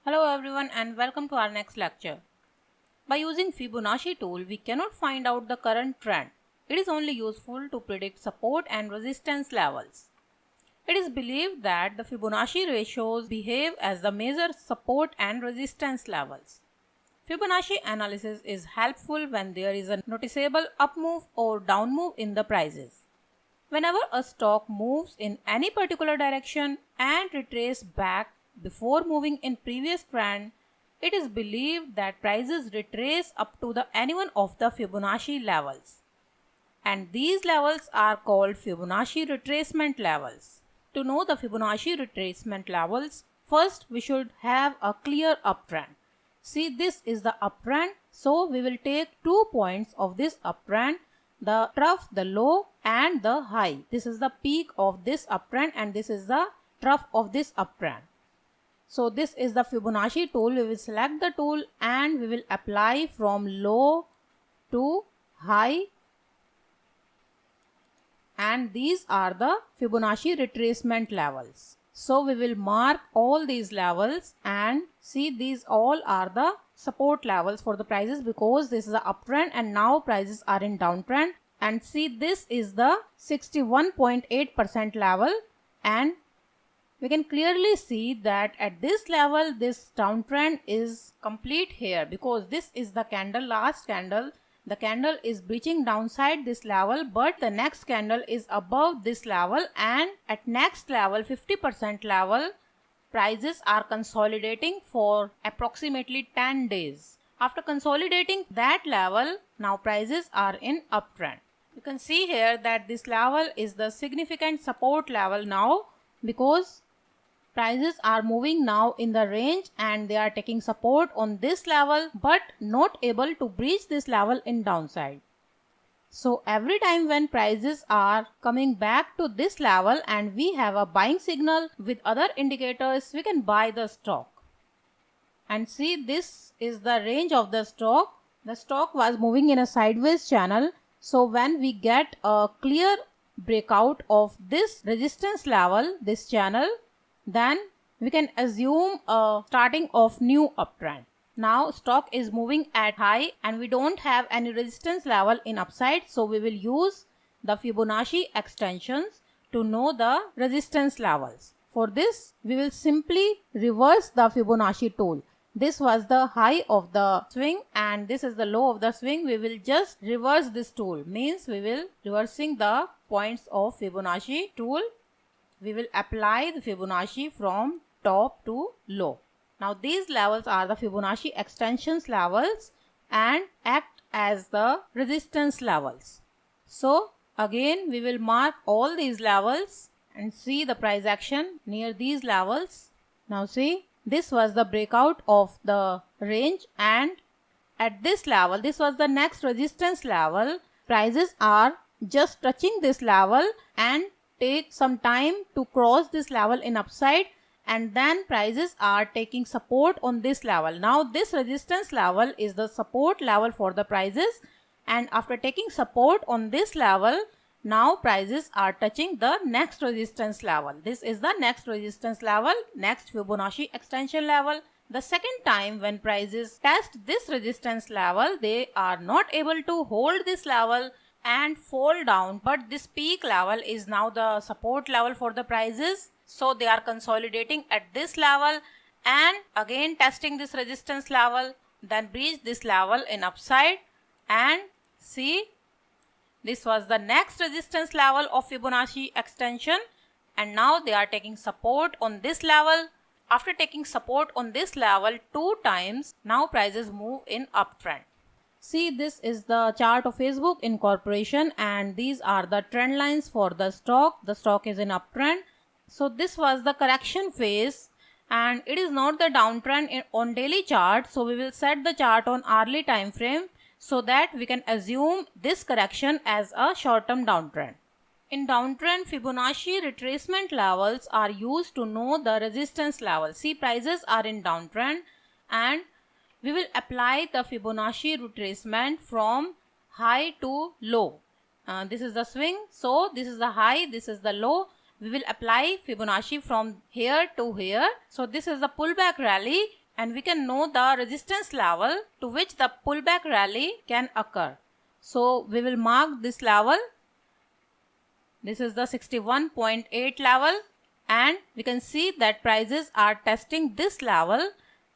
Hello everyone and welcome to our next lecture. By using Fibonacci tool, we cannot find out the current trend. It is only useful to predict support and resistance levels. It is believed that the Fibonacci ratios behave as the major support and resistance levels. Fibonacci analysis is helpful when there is a noticeable up move or down move in the prices. Whenever a stock moves in any particular direction and retraces back before moving in previous trend, it is believed that prices retrace up to any one of the Fibonacci levels. And these levels are called Fibonacci retracement levels. To know the Fibonacci retracement levels, first we should have a clear uptrend. See, this is the uptrend, so we will take 2 points of this uptrend, the trough, the low and the high. This is the peak of this uptrend and this is the trough of this uptrend. So this is the Fibonacci tool. We will select the tool and we will apply from low to high, and these are the Fibonacci retracement levels. So we will mark all these levels and see these all are the support levels for the prices because this is the uptrend and now prices are in downtrend. And see, this is the 61.8% level, and we can clearly see that at this level this downtrend is complete here because this is the candle, last candle. The candle is breaching downside this level, but the next candle is above this level, and at next level 50% level prices are consolidating for approximately 10 days. After consolidating that level, now prices are in uptrend. You can see here that this level is the significant support level now because prices are moving now in the range and they are taking support on this level but not able to breach this level in downside. So every time when prices are coming back to this level and we have a buying signal with other indicators, we can buy the stock. And see, this is the range of the stock. The stock was moving in a sideways channel. So when we get a clear breakout of this resistance level, this channel, then we can assume a starting of new uptrend. Now stock is moving at high and we don't have any resistance level in upside, so we will use the Fibonacci extensions to know the resistance levels. For this, we will simply reverse the Fibonacci tool. This was the high of the swing and this is the low of the swing. We will just reverse this tool, means we will reversing the points of Fibonacci tool. We will apply the Fibonacci from top to low. Now these levels are the Fibonacci extensions levels and act as the resistance levels. So again we will mark all these levels and see the price action near these levels. Now see, this was the breakout of the range and at this level, this was the next resistance level. Prices are just touching this level and take some time to cross this level in upside, and then prices are taking support on this level. Now this resistance level is the support level for the prices, and after taking support on this level, now prices are touching the next resistance level. This is the next resistance level, next Fibonacci extension level. The second time when prices test this resistance level, they are not able to hold this level and fall down, but this peak level is now the support level for the prices, so they are consolidating at this level and again testing this resistance level, then breach this level in upside, and see, this was the next resistance level of Fibonacci extension and now they are taking support on this level. After taking support on this level 2 times, now prices move in uptrend. See, this is the chart of Facebook Incorporation and these are the trend lines for the stock. The stock is in uptrend. So this was the correction phase and it is not the downtrend on daily chart. So we will set the chart on hourly time frame so that we can assume this correction as a short-term downtrend. In downtrend, Fibonacci retracement levels are used to know the resistance level. See, prices are in downtrend and we will apply the Fibonacci retracement from high to low. This is the swing, so this is the high, this is the low. We will apply Fibonacci from here to here. So this is the pullback rally and we can know the resistance level to which the pullback rally can occur. So we will mark this level. This is the 61.8 level, and we can see that prices are testing this level,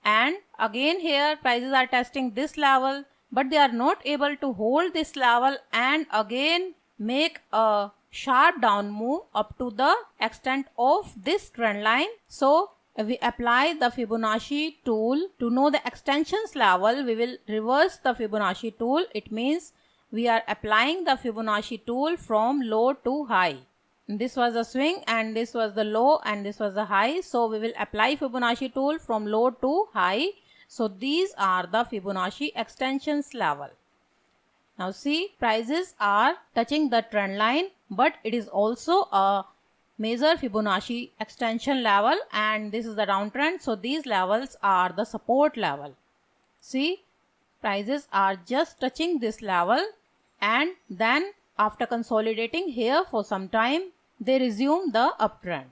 and again here prices are testing this level, but they are not able to hold this level and again make a sharp down move up to the extent of this trend line. So if we apply the Fibonacci tool to know the extensions level, we will reverse the Fibonacci tool. It means we are applying the Fibonacci tool from low to high. This was a swing and this was the low and this was the high. So we will apply Fibonacci tool from low to high. So these are the Fibonacci extensions level. Now see, prices are touching the trend line, but it is also a major Fibonacci extension level, and this is the downtrend. So these levels are the support level. See, prices are just touching this level, and then after consolidating here for some time, they resume the uptrend.